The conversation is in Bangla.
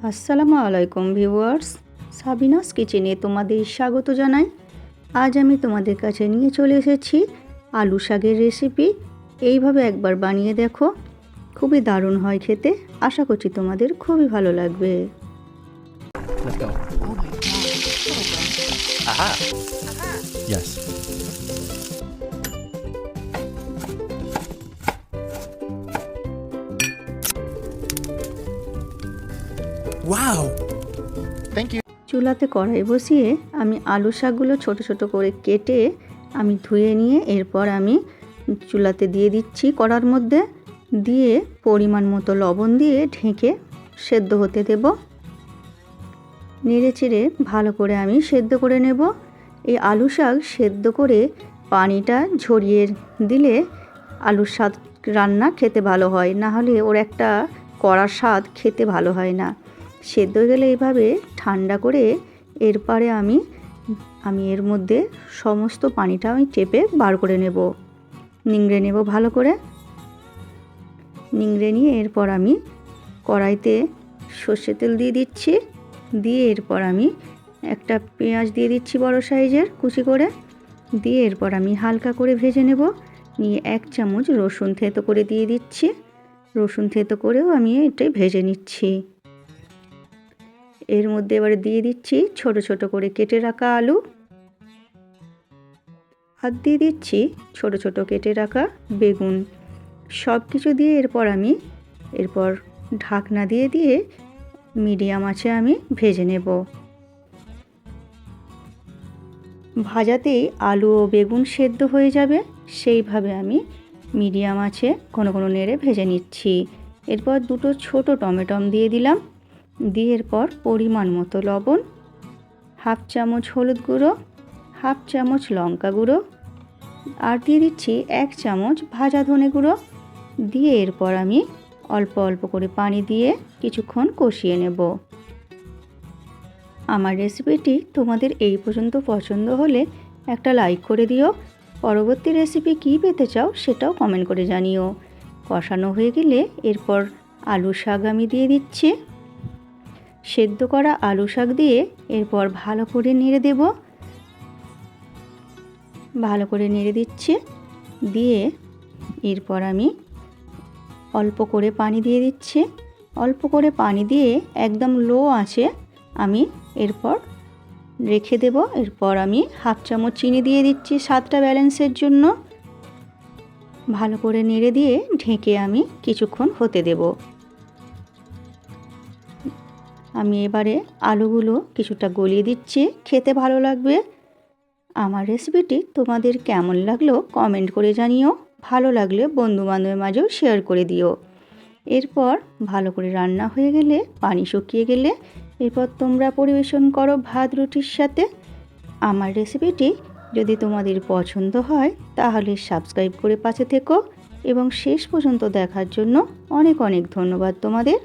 আসসালামু আলাইকুম ভিউয়ার্স, সাবিনাস কিচেনে তোমাদের স্বাগত জানাই। আজ আমি তোমাদের কাছে নিয়ে চলে এসেছি আলু শাকের রেসিপি। এইভাবে একবার বানিয়ে দেখো, খুবই দারুণ হয় খেতে। আশা করছি তোমাদের খুবই ভালো লাগবে। Let's go. Oh my god. Aha. Yes. Wow. Thank you. চুলাতে কড়াই বসিয়ে আমি আলু শাকগুলো ছোট ছোট করে কেটে আমি ধুয়ে নিয়ে এরপর আমি চুলাতে দিয়ে দিচ্ছি। কড়ার মধ্যে দিয়ে পরিমাণ মতো লবণ দিয়ে ঢেকে সেদ্ধ হতে দেব। নেড়ে চেড়ে ভালো করে আমি সেদ্ধ করে নেব। এই আলু শাক সেদ্ধ করে পানিটা ঝরিয়ে দিলে আলুর স্বাদ রান্না খেতে ভালো হয়, না হলে ওর একটা কড়া স্বাদ খেতে ভালো হয় না। সেদ্ধ হয়ে গেলে এইভাবে ঠান্ডা করে এরপরে আমি এর মধ্যে সমস্ত পানিটা আমি চেপে বার করে নেব, নিংড়ে নেব ভালো করে। নিংড়ে নিয়ে এরপর আমি কড়াইতে সর্ষে তেল দিয়ে দিচ্ছি। দিয়ে এরপর আমি একটা পেঁয়াজ দিয়ে দিচ্ছি বড় সাইজের কুচি করে। দিয়ে এরপর আমি হালকা করে ভেজে নেব। নিয়ে 1 চামচ রসুন থেঁতো করে দিয়ে দিচ্ছি। রসুন থেঁতো করেও আমি এটাই ভেজে নিচ্ছি। এর মধ্যে এবারে দিয়ে দিচ্ছি ছোট ছোট করে কেটে রাখা আলু, আর দিয়ে দিচ্ছি ছোট ছোট কেটে রাখা বেগুন। সব কিছু দিয়ে এরপর ঢাকনা দিয়ে দিয়ে মিডিয়াম আঁচে আমি ভেজে নেব। ভাজাতেই আলু ও বেগুন সেদ্ধ হয়ে যাবে, সেইভাবে আমি মিডিয়াম আঁচে ঘন ঘন নেড়ে ভেজে নিচ্ছি। এরপর 2 ছোট টমেটো দিয়ে দিলাম। দিয়ে এরপর পরিমাণ মতো লবণ, 1/2 চামচ হলুদ গুঁড়ো, 1/2 চামচ লঙ্কা গুঁড়ো, আর দিয়ে দিচ্ছি 1 চামচ ভাজা ধনে গুঁড়ো। দিয়ে এরপর আমি অল্প অল্প করে পানি দিয়ে কিছুক্ষণ কষিয়ে নেব। আমার রেসিপিটি তোমাদের এই পর্যন্ত পছন্দ হলে একটা লাইক করে দিও। পরবর্তী রেসিপি কী পেতে চাও সেটাও কমেন্ট করে জানিও। কষানো হয়ে গেলে এরপর আলু শাক আমি দিয়ে দিচ্ছি। সেদ্ধ করা আলু শাক দিয়ে এরপর ভালো করে নেড়ে দেব। ভালো করে নেড়ে দিচ্ছি। দিয়ে এরপর আমি অল্প করে পানি দিয়ে দিচ্ছি। অল্প করে পানি দিয়ে একদম লো আঁচে আমি এরপর রেখে দেব। এরপর আমি 1/2 চামচ চিনি দিয়ে দিচ্ছি স্বাদটা ব্যালেন্সের জন্য। ভালো করে নেড়ে দিয়ে ঢেকে আমি কিছুক্ষণ হতে দেব। আমি এবারে আলুগুলো কিছুটা গলিয়ে দিচ্ছি, খেতে ভালো লাগবে। আমার রেসিপিটি তোমাদের কেমন লাগলো কমেন্ট করে জানিও। ভালো লাগলে বন্ধুবান্ধবের মাঝেও শেয়ার করে দিও। এরপর ভালো করে রান্না হয়ে গেলে, পানি শুকিয়ে গেলে এরপর তোমরা পরিবেশন করো ভাত রুটির সাথে। আমার রেসিপিটি যদি তোমাদের পছন্দ হয় তাহলে সাবস্ক্রাইব করে পাশে থেকো এবং শেষ পর্যন্ত দেখার জন্য অনেক অনেক ধন্যবাদ তোমাদের।